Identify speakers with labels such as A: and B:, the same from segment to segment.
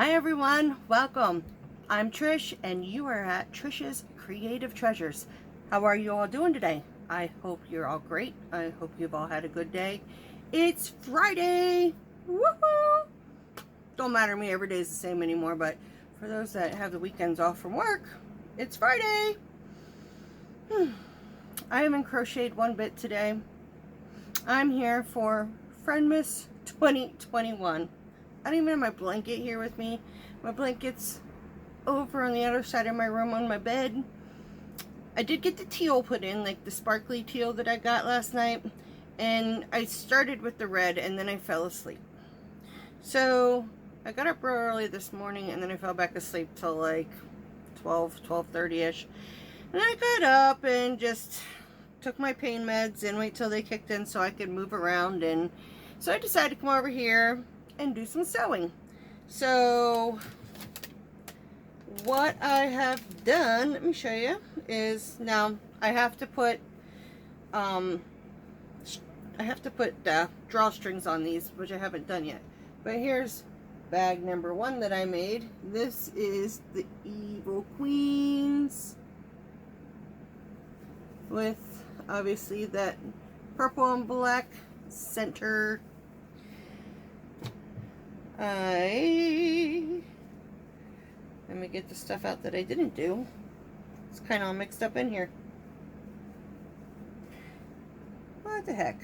A: Hi everyone, welcome. I'm Trish and you are at Trish's Creative Treasures. How are you all doing today? I hope you're all great. I hope you've all had a good day. It's Friday! Woohoo! Don't matter to me, every day is the same anymore, but for those that have the weekends off from work, it's Friday! I haven't crocheted one bit today. I'm here for Friendmas 2021. I don't even have my blanket here with me. My blanket's over on the other side of my room on my bed. I did get the teal put in, like the sparkly teal that I got last night. And I started with the red and then I fell asleep. So I got up real early this morning and then I fell back asleep till like 12:30ish. And I got up and just took my pain meds and wait till they kicked in so I could move around. And so I decided to come over here and do some sewing. So what I have done, let me show you, is now I have to put drawstrings on these, which I haven't done yet. But here's bag number 1 that I made. This is the Evil Queens with obviously that purple and black center. Let me get the stuff out that I didn't do. It's kind of all mixed up in here. What the heck?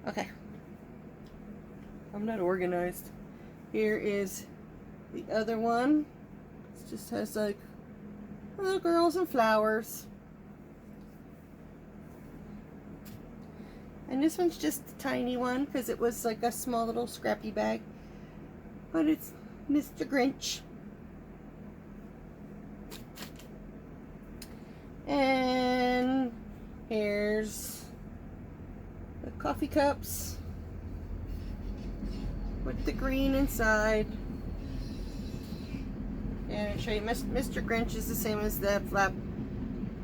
A: Okay. I'm not organized. Here is the other one. It just has like little girls and flowers. And this one's just a tiny one because it was like a small little scrappy bag. But it's Mr. Grinch. And here's the coffee cups with the green inside. And I'll show you, Mr. Grinch is the same as the flap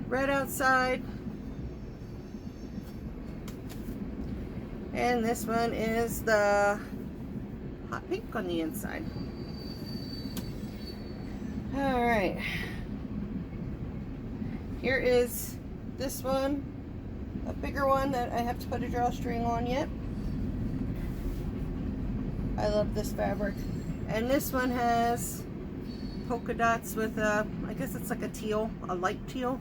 A: red outside. And this one is the hot pink on the inside. Alright. Here is this one, a bigger one that I have to put a drawstring on yet. I love this fabric. And this one has polka dots with a, I guess it's like a teal, a light teal.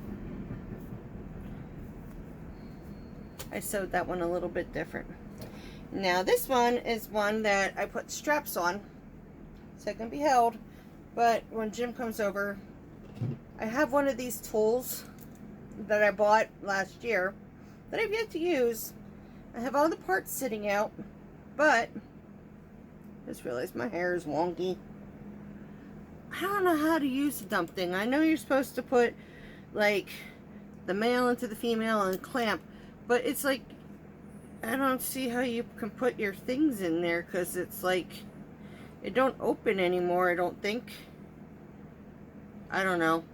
A: I sewed that one a little bit different. Now this one is one that I put straps on so it can be held, but when Jim comes over, I have one of these tools that I bought last year that I've yet to use. I have all the parts sitting out, but I just realized my hair is wonky. I don't know how to use the dumb thing. I know you're supposed to put like the male into the female and clamp, but it's like I don't see how you can put your things in there because it's like it don't open anymore, I don't think. I don't know.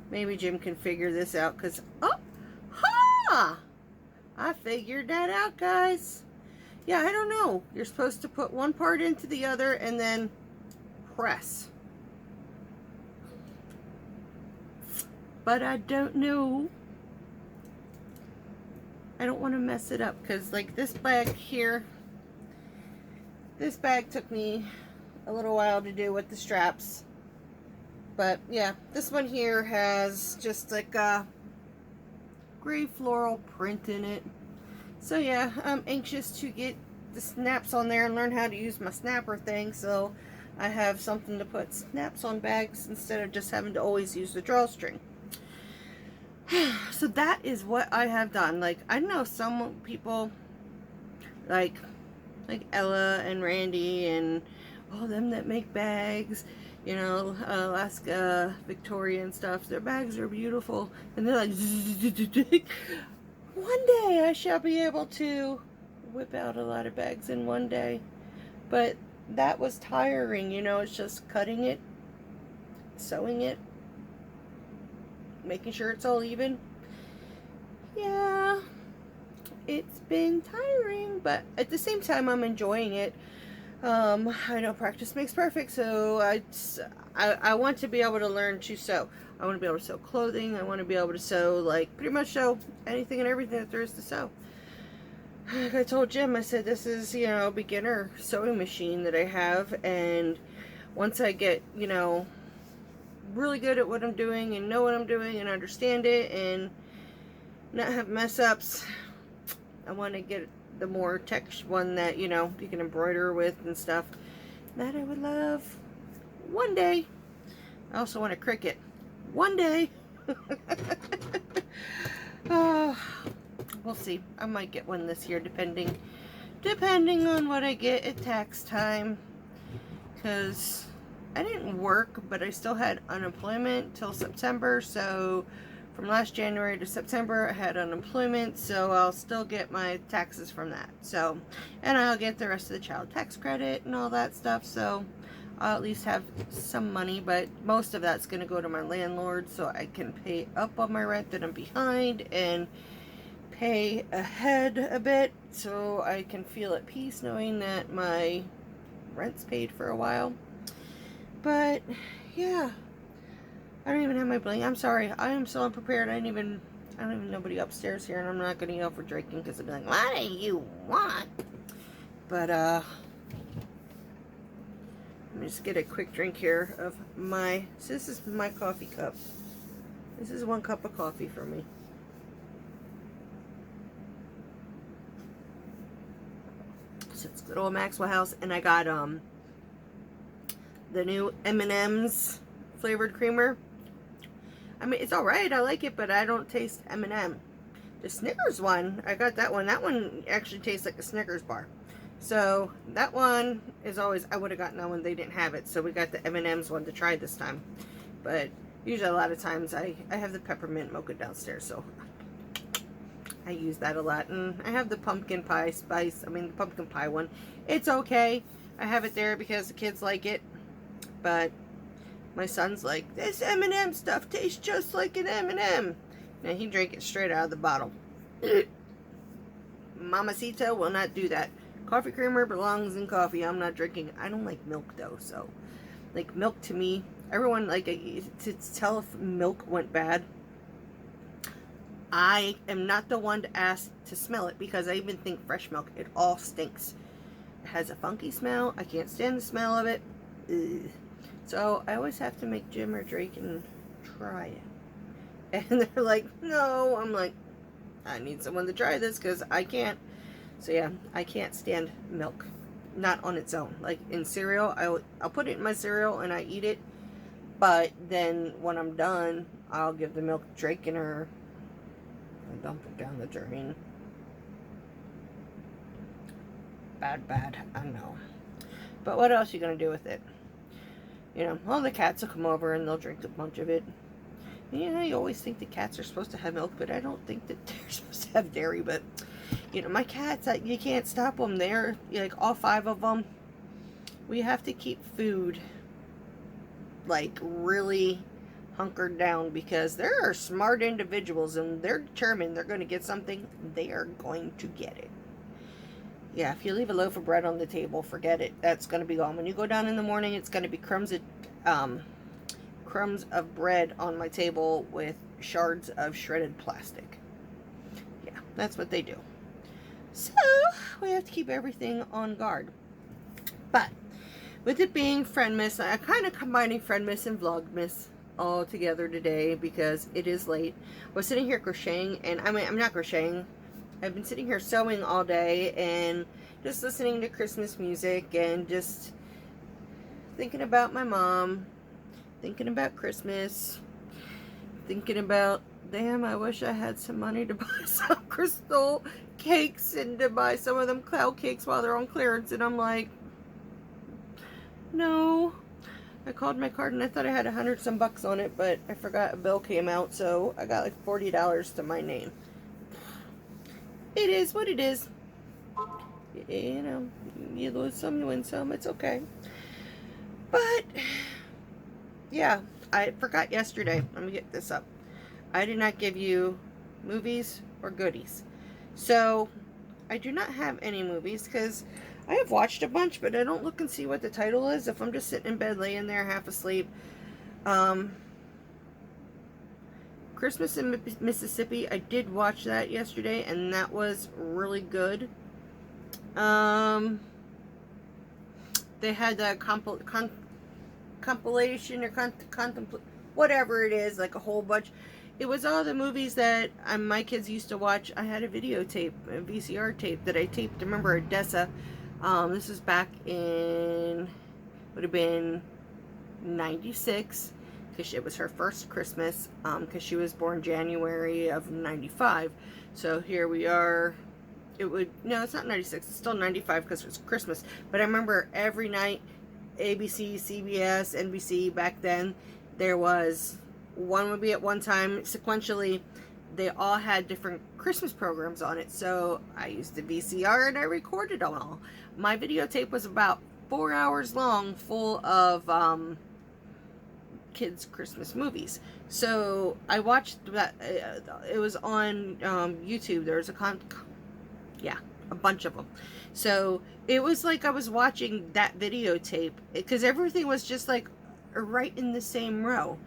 A: Maybe Jim can figure this out because, oh, ha! I figured that out, guys. Yeah, I don't know. You're supposed to put one part into the other and then press. But I don't know. I don't want to mess it up because like this bag here, this bag took me a little while to do with the straps. But yeah, this one here has just like a gray floral print in it. So yeah, I'm anxious to get the snaps on there and learn how to use my snapper thing so I have something to put snaps on bags instead of just having to always use the drawstring. So that is what I have done. Like, I know some people like Ella and Randy and all them that make bags, you know, Alaska, Victoria and stuff. Their bags are beautiful and they're like one day I shall be able to whip out a lot of bags in one day. But that was tiring, you know. It's just cutting it, sewing it, making sure it's all even. Yeah, it's been tiring, but at the same time I'm enjoying it. I know practice makes perfect, so I want to be able to learn to sew. I want to be able to sew clothing. I want to be able to sew, like, pretty much sew anything and everything that there is to sew. Like I told Jim, I said, this is, you know, a beginner sewing machine that I have, and once I get, you know, really good at what I'm doing and know what I'm doing and understand it and not have mess ups, I want to get the more tech one that, you know, you can embroider with and stuff. That I would love one day. I also want a Cricut one day. Oh, we'll see. I might get one this year, depending on what I get at tax time, because I didn't work, but I still had unemployment till September. So from last January to September, I had unemployment, so I'll still get my taxes from that. So, and I'll get the rest of the child tax credit and all that stuff. So I'll at least have some money, but most of that's going to go to my landlord, so I can pay up on my rent that I'm behind and pay ahead a bit, so I can feel at peace knowing that my rent's paid for a while. But yeah, I don't even have my bling. I'm sorry, I am so unprepared. I don't even nobody upstairs here, and I'm not going to yell for drinking because I'll be like, what do you want? But let me just get a quick drink here of my, so this is my coffee cup. This is 1 cup of coffee for me. So it's good old Maxwell House, and I got the new M&M's flavored creamer. I mean, it's alright, I like it, but I don't taste M&M. The Snickers one, I got that one. That one actually tastes like a Snickers bar. So that one is always, I would have gotten that one, they didn't have it. So we got the M&M's one to try this time. But usually a lot of times I have the peppermint mocha downstairs, so I use that a lot. And I have the pumpkin pie spice, the pumpkin pie one. It's okay. I have it there because the kids like it. But my son's like, this M&M stuff tastes just like an M&M. Now he drank it straight out of the bottle. Mamacita will not do that. Coffee creamer belongs in coffee. I'm not drinking. I don't like milk though, so like milk to me, everyone like to tell if milk went bad. I am not the one to ask to smell it, because I even think fresh milk, it all stinks. It has a funky smell. I can't stand the smell of it. Ugh. So I always have to make Jim or Drake and try it. And they're like, no. I'm like, I need someone to try this because I can't. So yeah, I can't stand milk. Not on its own. Like in cereal, I'll put it in my cereal and I eat it. But then when I'm done, I'll give the milk to Drake and her. And dump it down the drain. Bad, I know. But what else are you going to do with it? You know, well, the cats will come over and they'll drink a bunch of it. You know, you always think the cats are supposed to have milk, but I don't think that they're supposed to have dairy. But, you know, my cats, you can't stop them. They're, like, all 5 of them. We have to keep food, like, really hunkered down, because there are smart individuals and they're determined they're going to get something. They are going to get it. Yeah, if you leave a loaf of bread on the table, forget it. That's going to be gone. When you go down in the morning, it's going to be crumbs of bread on my table with shards of shredded plastic. Yeah, that's what they do. So, we have to keep everything on guard. But, with it being Friendmas, I'm kind of combining Friendmas and Vlogmas all together today because it is late. I was sitting here crocheting, and I'm not crocheting. I've been sitting here sewing all day and just listening to Christmas music and just thinking about my mom, thinking about Christmas, thinking about, damn, I wish I had some money to buy some crystal cakes and to buy some of them cloud cakes while they're on clearance. And I'm like, no. I called my card and I thought I had $100 some bucks on it, but I forgot a bill came out, so I got like $40 to my name. It is what it is. You know, you lose some, you win some. It's okay. But, yeah, I forgot yesterday. Let me get this up. I did not give you movies or goodies. So, I do not have any movies because I have watched a bunch, but I don't look and see what the title is if I'm just sitting in bed laying there half asleep. Christmas in Mississippi, I did watch that yesterday, and that was really good. They had a compilation or whatever it is, like a whole bunch. It was all the movies that my kids used to watch. I had a videotape, a VCR tape that I taped. Remember Odessa? This was back in, would have been 96, because it was her first Christmas, because she was born January of 95. So here we are. No, it's not 96, it's still 95 because it was Christmas. But I remember every night, ABC, CBS, NBC, back then, there was, one would be at one time, sequentially, they all had different Christmas programs on it. So I used the VCR and I recorded them all. My videotape was about 4 hours long, full of kids' Christmas movies. So I watched that. It was on YouTube. There was a bunch of them. So it was like I was watching that videotape, because everything was just like right in the same row.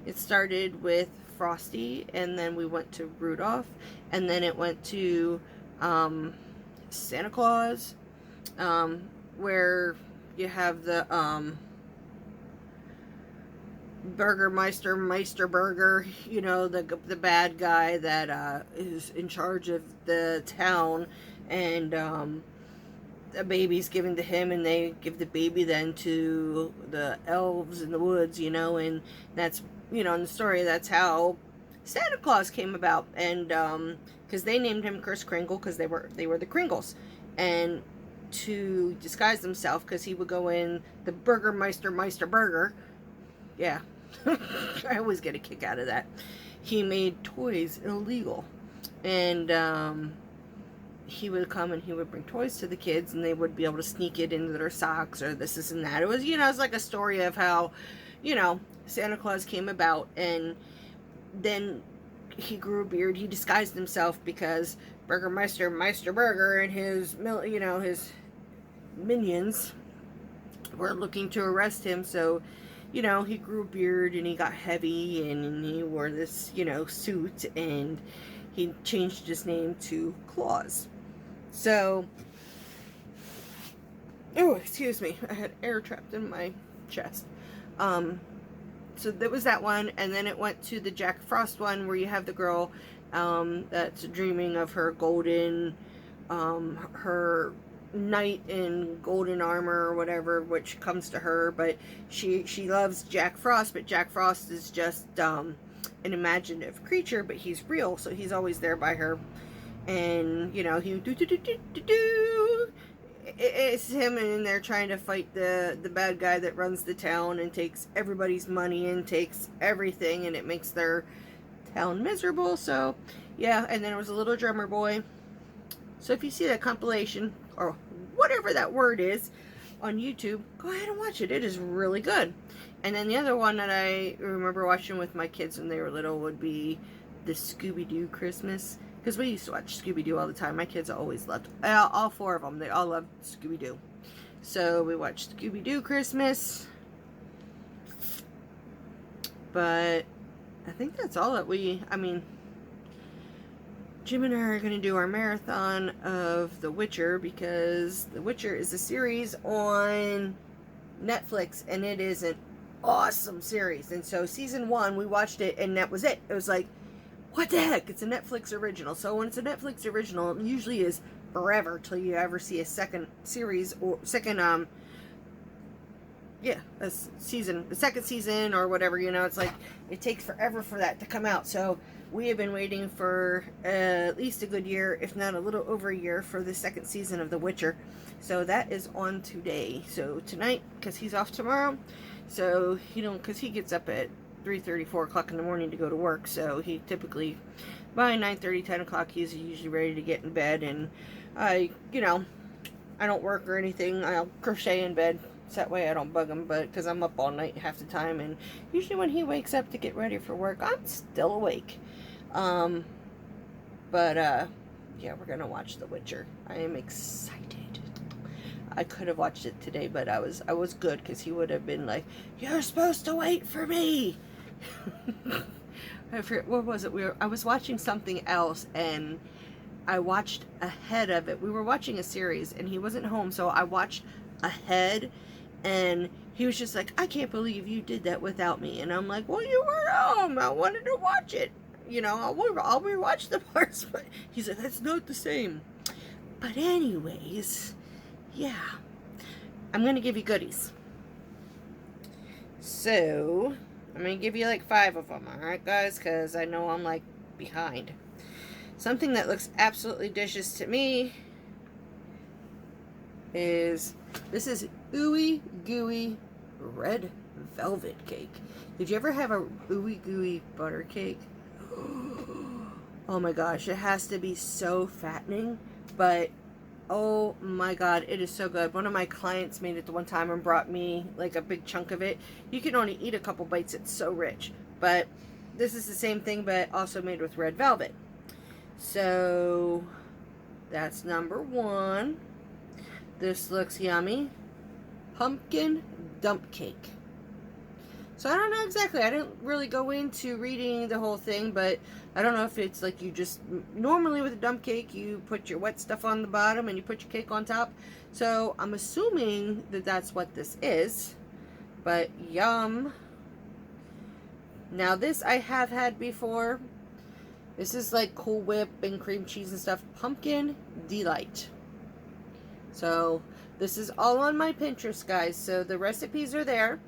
A: It started with Frosty, and then we went to Rudolph, and then it went to Santa Claus, where you have the Meister Burger, you know, the bad guy that is in charge of the town, and a baby's given to him, and they give the baby then to the elves in the woods, you know, and that's, you know, in the story, that's how Santa Claus came about. And because they named him Kris Kringle because they were the Kringles, and to disguise himself, because he would go in the Meister Burger. Yeah. I always get a kick out of that. He made toys illegal, and he would come and he would bring toys to the kids, and they would be able to sneak it into their socks or this and that. It was, you know, it's like a story of how, you know, Santa Claus came about, and then he grew a beard. He disguised himself because Meister Burger and his, you know, his minions were looking to arrest him. So, you know, he grew a beard and he got heavy, and he wore this, you know, suit, and he changed his name to Claus. So, oh, excuse me, I had air trapped in my chest. So there was that one, and then it went to the Jack Frost one, where you have the girl that's dreaming of her golden, her knight in golden armor or whatever, which comes to her, but she loves Jack Frost, but Jack Frost is just an imaginative creature, but he's real, so he's always there by her. And, you know, it's him in there trying to fight the bad guy that runs the town and takes everybody's money and takes everything, and it makes their town miserable. So yeah, and then there was a little drummer boy. So if you see that compilation, or whatever that word is, on YouTube, go ahead and watch it. It is really good. And then the other one that I remember watching with my kids when they were little would be the Scooby-Doo Christmas. Because we used to watch Scooby-Doo all the time. My kids always loved, all four of them, they all loved Scooby-Doo. So we watched Scooby-Doo Christmas. But I think that's all that Jim and I are going to do our marathon of The Witcher, because The Witcher is a series on Netflix, and it is an awesome series. And so season 1, we watched it, and that was it. It was like, what the heck? It's a Netflix original. So when it's a Netflix original, it usually is forever till you ever see a second series, or second, the second season or whatever, you know. It's like, it takes forever for that to come out. So we have been waiting for at least a good year, if not a little over a year, for the second season of The Witcher. So that is on today. So tonight, because he's off tomorrow, so, you know, because he gets up at 3:30, 4 o'clock in the morning to go to work. So he typically, by 9:30, 10 o'clock, he's usually ready to get in bed. And I don't work or anything. I'll crochet in bed, so that way I don't bug him, but because I'm up all night half the time, and usually when he wakes up to get ready for work, I'm still awake. yeah, we're gonna watch The Witcher. I am excited. I could have watched it today, but I was good, because he would have been like, "You're supposed to wait for me." I forget, what was it? I was watching something else, and I watched ahead of it. We were watching a series, and he wasn't home, so I watched ahead, and he was just like, "I can't believe you did that without me." And I'm like, "Well, you were home. I wanted to watch it. You know, I'll rewatch the parts." But he's like, "That's not the same." But anyways, yeah. I'm going to give you goodies. So, I'm going to give you like 5 of them, alright guys? Because I know I'm like behind. Something that looks absolutely delicious to me is, this is ooey gooey red velvet cake. Did you ever have a ooey gooey butter cake? Oh my gosh, it has to be so fattening, but oh my god, it is so good. One of my clients made it the one time and brought me like a big chunk of it. You can only eat a couple bites, it's so rich. But this is the same thing, but also made with red velvet. So that's number 1. This looks yummy. Pumpkin dump cake. So I don't know exactly. I didn't really go into reading the whole thing, but I don't know if it's like you just, normally with a dump cake, you put your wet stuff on the bottom and you put your cake on top. So I'm assuming that that's what this is, but yum. Now this I have had before. This is like Cool Whip and cream cheese and stuff. Pumpkin Delight. So this is all on my Pinterest, guys. So the recipes are there.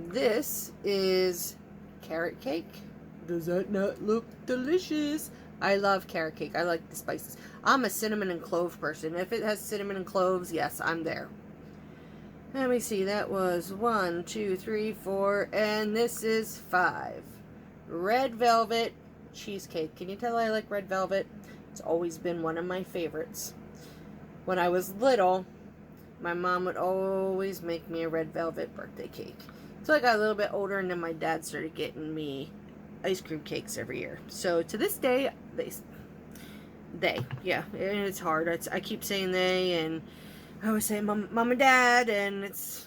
A: This is carrot cake. Does that not look delicious? I love carrot cake. I like the spices. I'm a cinnamon and clove person. If it has cinnamon and cloves, yes, I'm there. Let me see. That was 1, 2, 3, 4, and this is 5. Red velvet cheesecake. Can you tell I like red velvet? It's always been one of my favorites. When I was little, my mom would always make me a red velvet birthday cake. So I got a little bit older, and then my dad started getting me ice cream cakes every year. So to this day, yeah, and it's hard. I keep saying they, and I always say mom and dad, and it's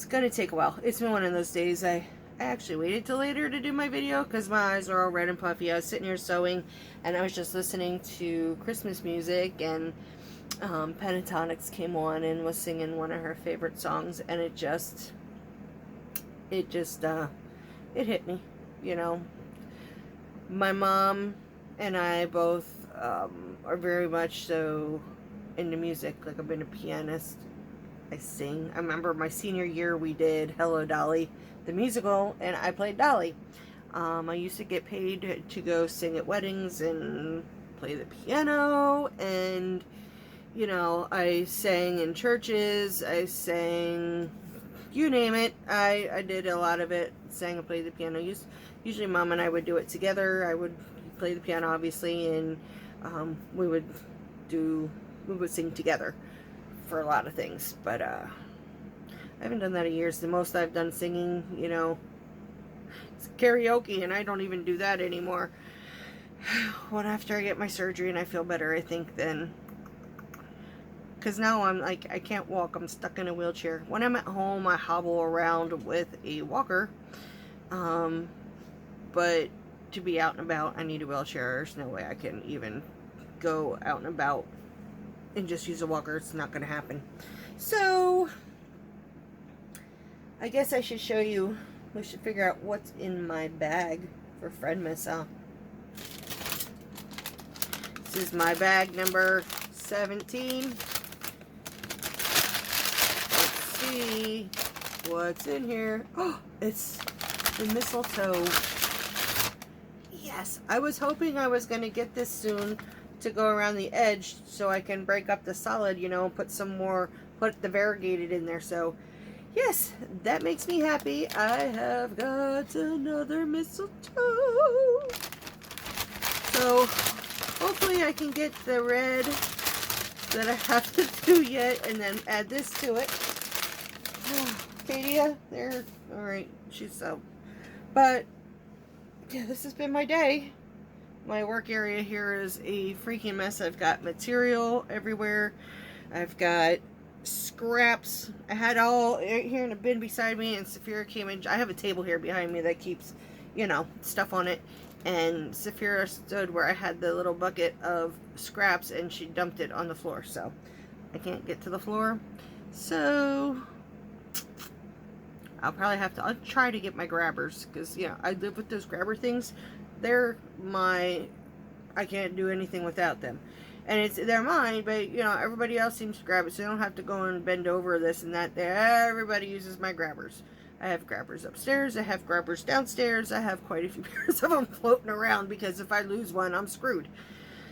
A: gonna take a while. It's been one of those days. I actually waited till later to do my video because my eyes are all red and puffy. I was sitting here sewing, and I was just listening to Christmas music, and Pentatonics came on and was singing one of her favorite songs, and it hit me, you know. My mom and I both are very much so into music. Like, I've been a pianist. I sing. I remember my senior year we did Hello Dolly, the musical, and I played Dolly. I used to get paid to go sing at weddings and play the piano, and you know, I sang in churches, I sang, you name it. I did a lot of it, sang and played the piano. Usually Mom and I would do it together. I would play the piano, obviously, and we would sing together for a lot of things. But I haven't done that in years. The most I've done singing, you know, is karaoke, and I don't even do that anymore. Well, after I get my surgery and I feel better, I think then. Because now I'm like, I can't walk. I'm stuck in a wheelchair. When I'm at home, I hobble around with a walker. But to be out and about, I need a wheelchair. There's no way I can even go out and about and just use a walker. It's not going to happen. So, I guess I should show you. We should figure out what's in my bag for Friendmas, huh? This is my bag number 17. See what's in here. Oh, it's the mistletoe. Yes, I was hoping I was going to get this soon to go around the edge so I can break up the solid, you know, put the variegated in there. So, yes, that makes me happy. I have got another mistletoe. So, hopefully I can get the red that I have to do yet and then add this to it. Katia, there. Alright, she's so. But yeah, this has been my day. My work area here is a freaking mess. I've got material everywhere. I've got scraps. I had all here in a bin beside me, and Saphira came in. I have a table here behind me that keeps, you know, stuff on it. And Saphira stood where I had the little bucket of scraps, and she dumped it on the floor. So I can't get to the floor. So I'll probably have to, I'll try to get my grabbers, because, you know, I live with those grabber things. They're my, I can't do anything without them. And they're mine, but, you know, everybody else seems to grab it, so I don't have to go and bend over this and that. Everybody uses my grabbers. I have grabbers upstairs, I have grabbers downstairs, I have quite a few pairs of them floating around, because if I lose one, I'm screwed.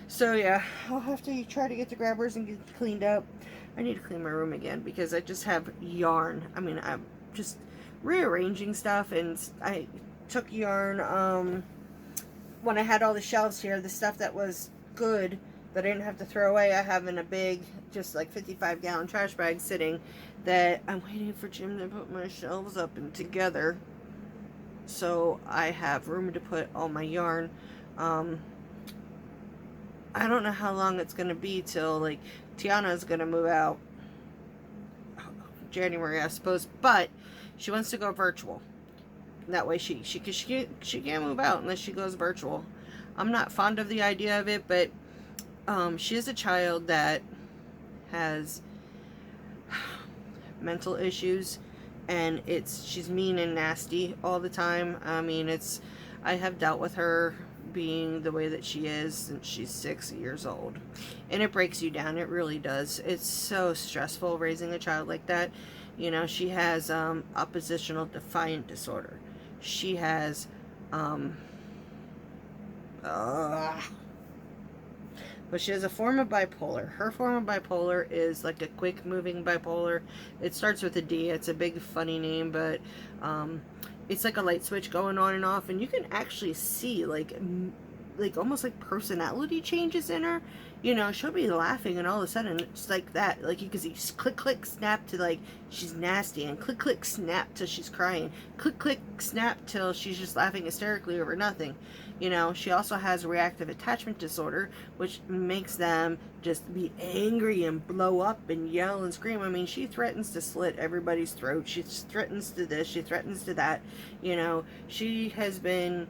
A: So yeah, I'll have to try to get the grabbers and get it cleaned up. I need to clean my room again, because I just have yarn. I mean, I'm just rearranging stuff, and I took yarn, when I had all the shelves here, the stuff that was good that I didn't have to throw away, I have in a big, just like 55-gallon trash bag sitting, that I'm waiting for Jim to put my shelves up and together, so I have room to put all my yarn. I don't know how long it's going to be till, like, Tiana's going to move out January, I suppose, but she wants to go virtual. That way she can't move out unless she goes virtual. I'm not fond of the idea of it, but she is a child that has mental issues, and she's mean and nasty all the time. I mean, I have dealt with her being the way that she is since she's 6 years old, and it breaks you down. It really does. It's so stressful raising a child like that. You know, she has oppositional defiant disorder. She has but she has a form of bipolar. Her form of bipolar is like a quick moving bipolar. It starts with a D. It's a big funny name, but it's like a light switch going on and off, and you can actually see like almost like personality changes in her. You know, she'll be laughing, and all of a sudden it's like that. Like you can see click click snap to like she's nasty, and click click snap till she's crying, click click snap till she's just laughing hysterically over nothing. You know, she also has reactive attachment disorder, which makes them just be angry and blow up and yell and scream. I mean, she threatens to slit everybody's throat. She threatens to this. She threatens to that. You know, she has been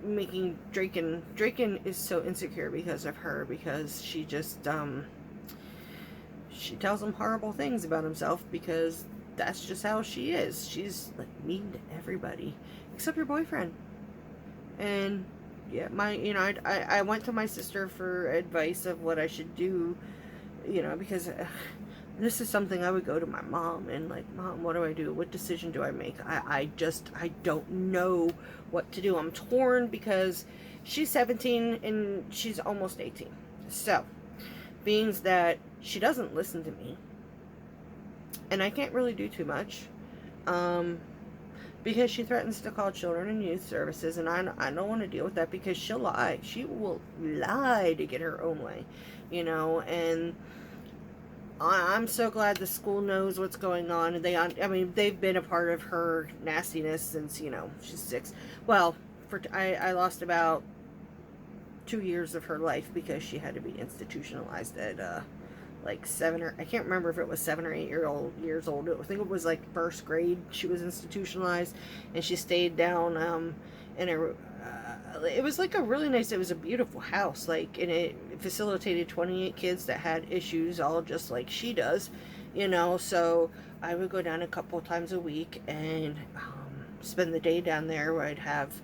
A: making Draken is so insecure because of her, because she just she tells him horrible things about himself, because that's just how she is. She's like mean to everybody except her boyfriend. And yeah, I went to my sister for advice of what I should do, you know, because this is something I would go to my mom and like, Mom, what do I do? What decision do I make? I don't know what to do. I'm torn because she's 17 and she's almost 18. So, being that she doesn't listen to me, and I can't really do too much, because she threatens to call children and youth services, and I don't want to deal with that, because she'll lie. She will lie to get her own way, you know. And I'm so glad the school knows what's going on, and I mean, they've been a part of her nastiness since, you know, she's 6. Well, I lost about 2 years of her life because she had to be institutionalized at like 7 or, I can't remember if it was 7 or 8 years old. I think it was like first grade she was institutionalized, and she stayed down in a it was like a really nice, it was a beautiful house, like, and it facilitated 28 kids that had issues, all just like she does, you know. So I would go down a couple times a week and spend the day down there, where I'd have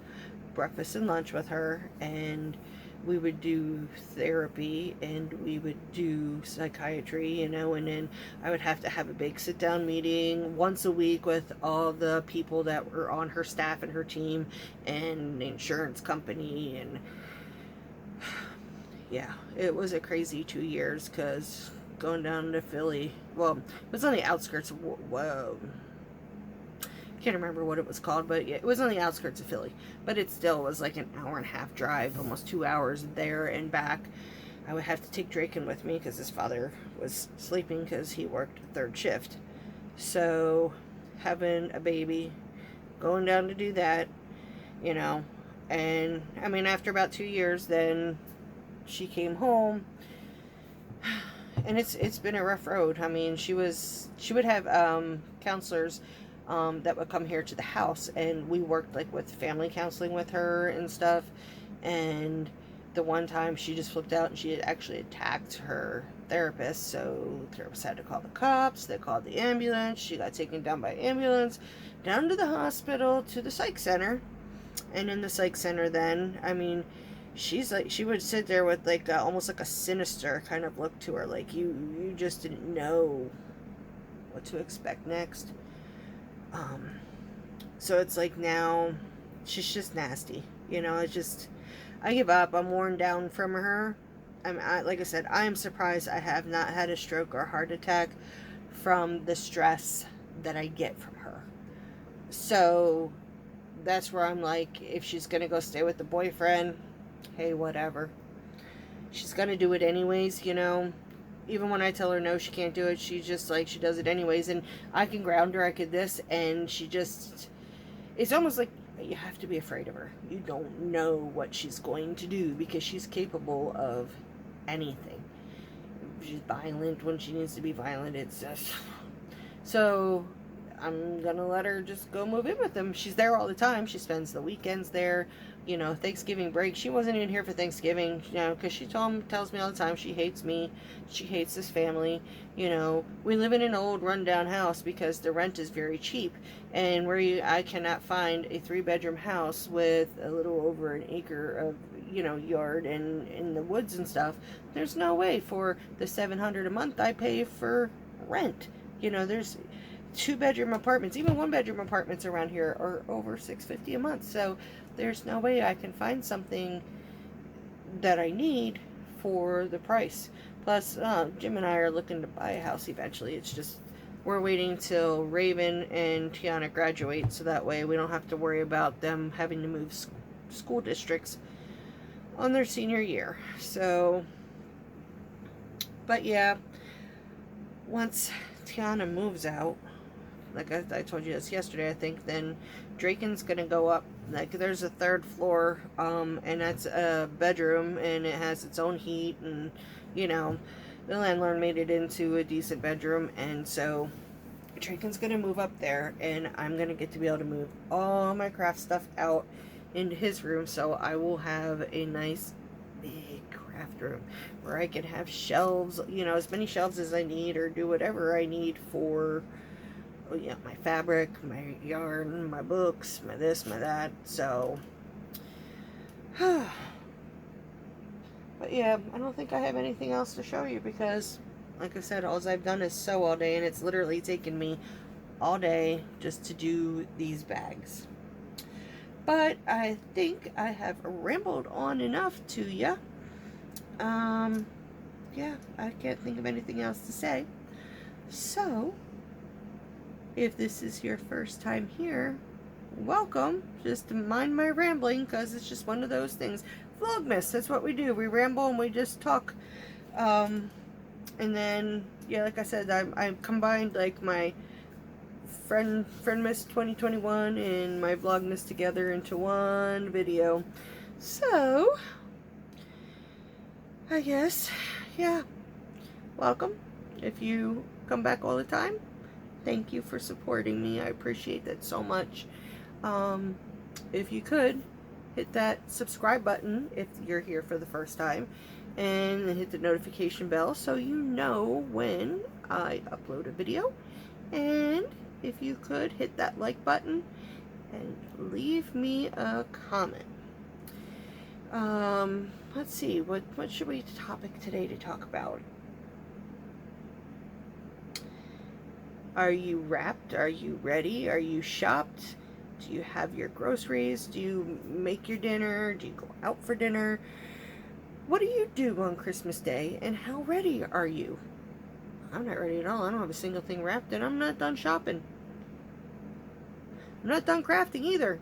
A: breakfast and lunch with her, and we would do therapy, and we would do psychiatry, you know. And then I would have to have a big sit-down meeting once a week with all the people that were on her staff and her team and the insurance company. And yeah, it was a crazy 2 years, because going down to Philly, well, it was on the outskirts of, can't remember what it was called, but yeah, it was on the outskirts of Philly, but it still was like an hour and a half drive, almost 2 hours there and back. I would have to take Draken with me because his father was sleeping because he worked third shift. So having a baby, going down to do that, you know, And I mean, after about 2 years, then she came home, and it's been a rough road. I mean, she would have counselors that would come here to the house, and we worked like with family counseling with her and stuff. And the one time she just flipped out and she had actually attacked her therapist, so the therapist had to call the cops. They called the ambulance. She got taken down by ambulance, down to the hospital, to the psych center. And in the psych center, then, I mean, she's like, she would sit there with like almost like a sinister kind of look to her, like you just didn't know what to expect next. So it's like now she's just nasty, you know. It's just, I give up. I'm worn down from her. Like I said, I am surprised I have not had a stroke or a heart attack from the stress that I get from her. So that's where I'm like, if she's gonna go stay with the boyfriend, hey, whatever. She's gonna do it anyways, you know. Even when I tell her no, she can't do it, she just like, she does it anyways. And I can ground her, I could this, and she just, it's almost like you have to be afraid of her. You don't know what she's going to do, because she's capable of anything. She's violent when she needs to be violent. It's just, so I'm gonna let her just go move in with them. She's there all the time. She spends the weekends there. You know, Thanksgiving break, she wasn't even here for Thanksgiving, you know, because she tells me all the time she hates me. She hates this family. You know, we live in an old rundown house because the rent is very cheap. And I cannot find a 3-bedroom house with a little over an acre of, you know, yard and in the woods and stuff. There's no way for the $700 a month I pay for rent. You know, there's 2-bedroom apartments, even 1-bedroom apartments around here are over $650 a month. So there's no way I can find something that I need for the price. Plus, Jim and I are looking to buy a house eventually. It's just, we're waiting till Raven and Tiana graduate, so that way we don't have to worry about them having to move school districts on their senior year. So, but yeah, once Tiana moves out, like I told you this yesterday, I think, then Draken's gonna go up. Like, there's a 3rd floor, and that's a bedroom, and it has its own heat, and, you know, the landlord made it into a decent bedroom, and so Draken's gonna move up there, and I'm gonna get to be able to move all my craft stuff out into his room, so I will have a nice big craft room where I can have shelves, you know, as many shelves as I need, or do whatever I need for, yeah, my fabric, my yarn, my books, my this, my that. So, but yeah, I don't think I have anything else to show you, because, like I said, all I've done is sew all day, and it's literally taken me all day just to do these bags. But I think I have rambled on enough to you. Yeah, I can't think of anything else to say. So, if this is your first time here, welcome. Just mind my rambling, because it's just one of those things. Vlogmas, that's what we do. We ramble and we just talk. And then, yeah, like I said, I combined like my Friendmas 2021 and my Vlogmas together into one video. So, I guess, yeah, welcome. If you come back all the time, thank you for supporting me. I appreciate that so much. If you could, hit that subscribe button if you're here for the first time, and then hit the notification bell so you know when I upload a video. And if you could, hit that like button and leave me a comment. Let's see, what should we topic today to talk about? Are you wrapped? Are you ready? Are you shopped? Do you have your groceries? Do you make your dinner? Do you go out for dinner? What do you do on Christmas Day, and how ready are you? I'm not ready at all. I don't have a single thing wrapped, and I'm not done shopping. I'm not done crafting either.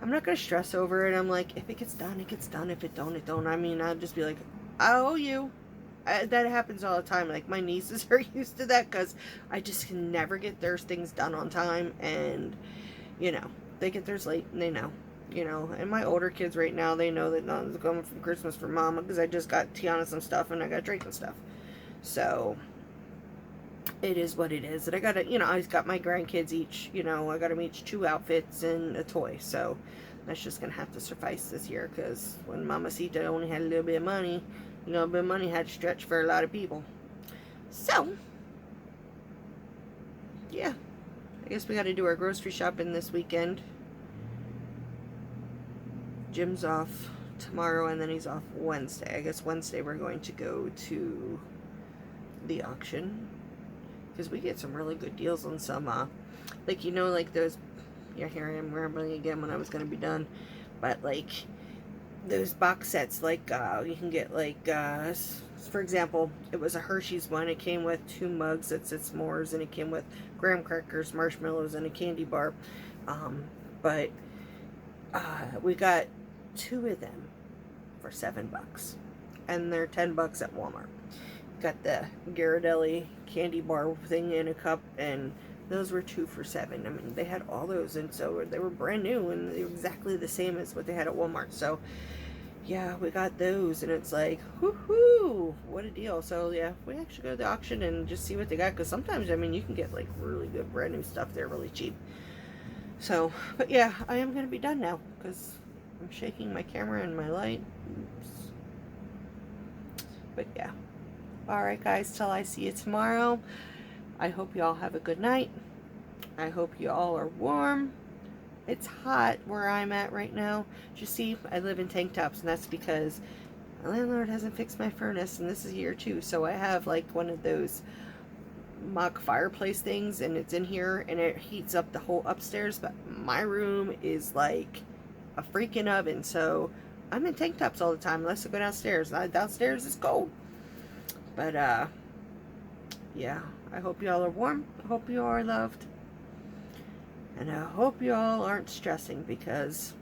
A: I'm not going to stress over it. I'm like, if it gets done, it gets done. If it don't, it don't. I mean, I'll just be like, I owe you. That happens all the time. Like, my nieces are used to that, because I just can never get their things done on time. And, you know, they get theirs late, and they know. you know. And my older kids right now, they know that nothing's coming from Christmas for Mama, because I just got Tiana some stuff and I got Drake and stuff. So it is what it is. And I gotta, you know, I got my grandkids each, you know, I got them each 2 outfits and a toy. So that's just gonna have to suffice this year, because when Mamacita only had a little bit of money, a little bit of money had to stretch for a lot of people. So yeah, I guess we got to do our grocery shopping this weekend. Jim's off tomorrow, and then he's off Wednesday. I guess Wednesday we're going to go to the auction, because we get some really good deals on some, like, you know, like those, yeah, here I am rambling again when I was going to be done, but like those box sets, like, you can get, like, for example, it was a Hershey's one. It came with 2 mugs that said s'mores, and it came with graham crackers, marshmallows, and a candy bar. But we got 2 of them for $7, and they're $10 at Walmart. Got the Ghirardelli candy bar thing in a cup, and those were 2 for $7. I mean, they had all those, and so they were brand new, and they were exactly the same as what they had at Walmart. So yeah, we got those, and it's like, whoo-hoo, what a deal. So yeah, we actually go to the auction and just see what they got, because sometimes, I mean, you can get like really good brand new stuff there really cheap. So, but yeah, I am going to be done now, because I'm shaking my camera and my light. Oops. But yeah. Alright guys, till I see you tomorrow, I hope you all have a good night. I hope you all are warm. It's hot where I'm at right now. You see, I live in tank tops, and that's because my landlord hasn't fixed my furnace, and this is year 2, so I have like one of those mock fireplace things, and it's in here, and it heats up the whole upstairs, but my room is like a freaking oven, so I'm in tank tops all the time unless I go downstairs. Downstairs is cold. But yeah, I hope y'all are warm. I hope you are loved. And I hope you all aren't stressing, because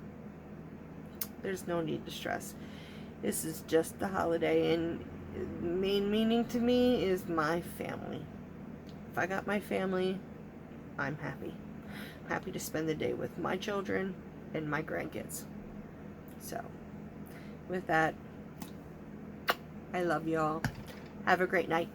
A: there's no need to stress. This is just the holiday, and the main meaning to me is my family. If I got my family, I'm happy. I'm happy to spend the day with my children and my grandkids. So, with that, I love y'all. Have a great night.